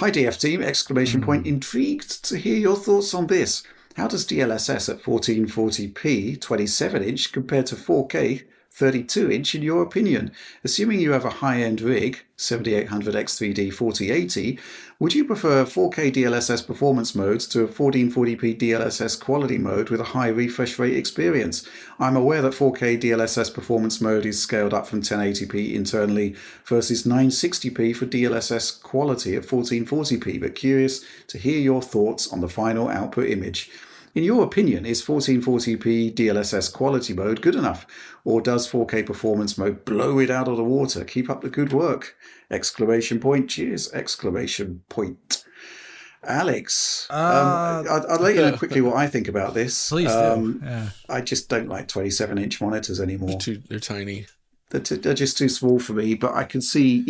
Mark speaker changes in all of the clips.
Speaker 1: Hi DF team! Exclamation point! Intrigued to hear your thoughts on this. How does DLSS at 1440p 27-inch compare to 4K 32-inch in your opinion? Assuming you have a high-end rig, 7800X3D 4080, would you prefer 4K DLSS performance mode to a 1440p DLSS quality mode with a high refresh rate experience? I'm aware that 4K DLSS performance mode is scaled up from 1080p internally versus 960p for DLSS quality at 1440p, but curious to hear your thoughts on the final output image. In your opinion, is 1440p DLSS quality mode good enough? Or does 4K performance mode blow it out of the water? Keep up the good work! Exclamation point. Cheers! Exclamation point. Alex, I'll let you know quickly what I think about this.
Speaker 2: Please do. Yeah.
Speaker 1: I just don't like 27-inch monitors anymore.
Speaker 3: They're tiny.
Speaker 1: They're just too small for me, but I can see,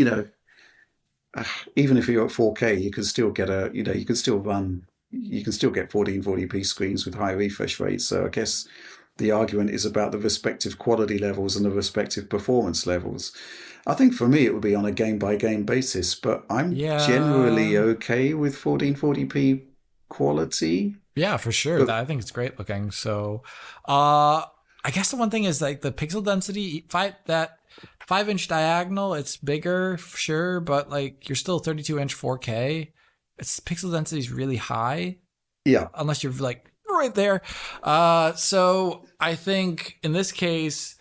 Speaker 1: even if you're at 4K, you can still get you can still get 1440p screens with high refresh rates. So I guess the argument is about the respective quality levels and the respective performance levels. I think for me it would be on a game-by-game basis, but I'm generally okay with 1440p quality.
Speaker 2: Yeah, for sure. I think it's great looking. So I guess the one thing is like the pixel density, that 5-inch diagonal, it's bigger, sure, but like you're still 32-inch 4K. Its pixel density is really high.
Speaker 1: Yeah.
Speaker 2: Unless you're like right there. So I think in this case,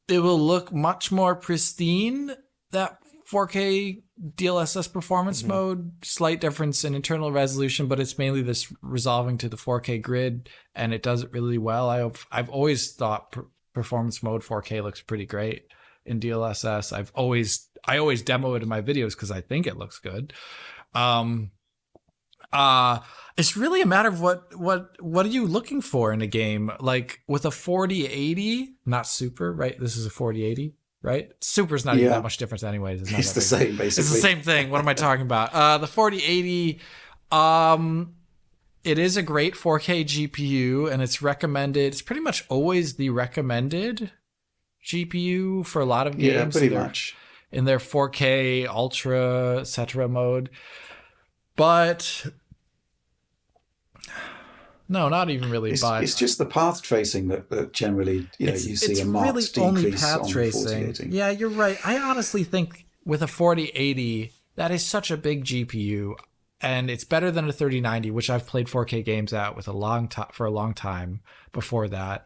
Speaker 2: it will look much more pristine, that 4K DLSS performance mode. Slight difference in internal resolution, but it's mainly this resolving to the 4K grid, and it does it really well. I've always thought performance mode 4K looks pretty great in DLSS. I always demo it in my videos because I think it looks good. It's really a matter of what are you looking for in a game? Like with a 4080, not super, right? This is a 4080, right? Super's not even that much difference anyways.
Speaker 1: It's the same, basically.
Speaker 2: It's the same thing. What am I talking about? The 4080, it is a great 4K GPU, and it's recommended. It's pretty much always the recommended GPU for a lot of games.
Speaker 1: Yeah, pretty much.
Speaker 2: In their 4K Ultra, etc. mode. But no, not even really.
Speaker 1: It's just the path tracing that generally, you see a marked decrease
Speaker 2: only path
Speaker 1: on
Speaker 2: tracing.
Speaker 1: 4080.
Speaker 2: Yeah, you're right. I honestly think with a 4080, that is such a big GPU, and it's better than a 3090, which I've played 4K games at with for a long time before that.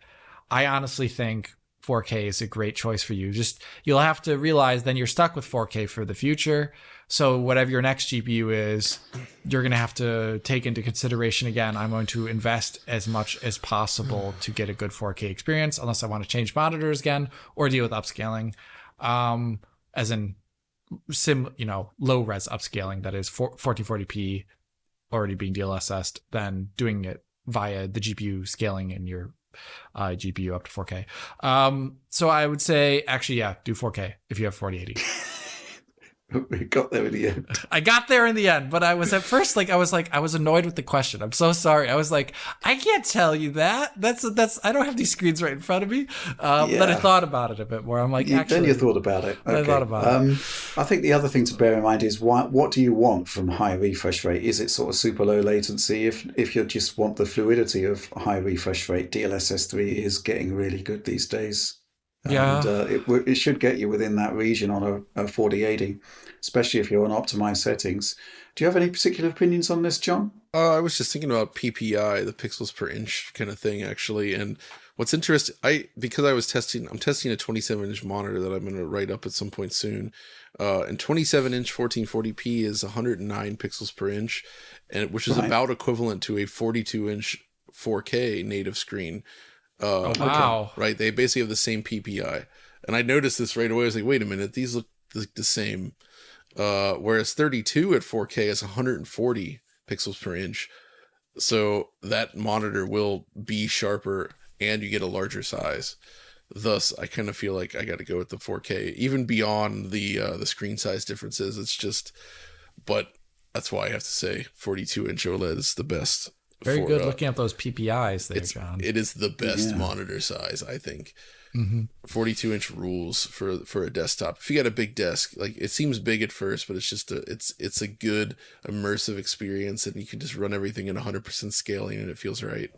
Speaker 2: I honestly think 4K is a great choice for you. Just you'll have to realize then you're stuck with 4K for the future. So whatever your next GPU is, you're going to have to take into consideration again, I'm going to invest as much as possible to get a good 4K experience, unless I want to change monitors again or deal with upscaling, as in low res upscaling, that is 1440p already being DLSS'd, then doing it via the GPU scaling in your GPU up to 4K. So I would say, actually, do 4K if you have 4080.
Speaker 1: We got there in the end.
Speaker 2: I got there in the end, but I was at first I was annoyed with the question. I'm so sorry. I was like, I can't tell you that. That's I don't have these screens right in front of me. Then I thought about it a bit more. I'm like,
Speaker 1: then you thought about it. Okay.
Speaker 2: I thought about it.
Speaker 1: I think the other thing to bear in mind is what do you want from high refresh rate? Is it sort of super low latency? If you just want the fluidity of high refresh rate, DLSS 3 is getting really good these days.
Speaker 2: Yeah,
Speaker 1: and it should get you within that region on a 4080, especially if you're on optimized settings. Do you have any particular opinions on this, John?
Speaker 3: I was just thinking about PPI, the pixels per inch kind of thing, actually. And what's interesting, I'm testing a 27-inch monitor that I'm going to write up at some point soon. And 27-inch 1440p is 109 pixels per inch, which is about equivalent to a 42-inch 4K native screen.
Speaker 2: Wow.
Speaker 3: Right, they basically have the same PPI, and I noticed this right away. I was like, wait a minute, these look the same. Whereas 32 at 4K is 140 pixels per inch, so that monitor will be sharper, and you get a larger size. Thus, I kind of feel like I got to go with the 4K, even beyond the screen size differences. It's just, but that's why I have to say 42-inch OLED is the best.
Speaker 2: Very good looking at those PPIs there, John.
Speaker 3: It is the best monitor size, I think.
Speaker 2: Mm-hmm.
Speaker 3: 42-inch rules for a desktop. If you got a big desk, like it seems big at first, but it's just it's a good immersive experience, and you can just run everything at 100% scaling, and it feels right.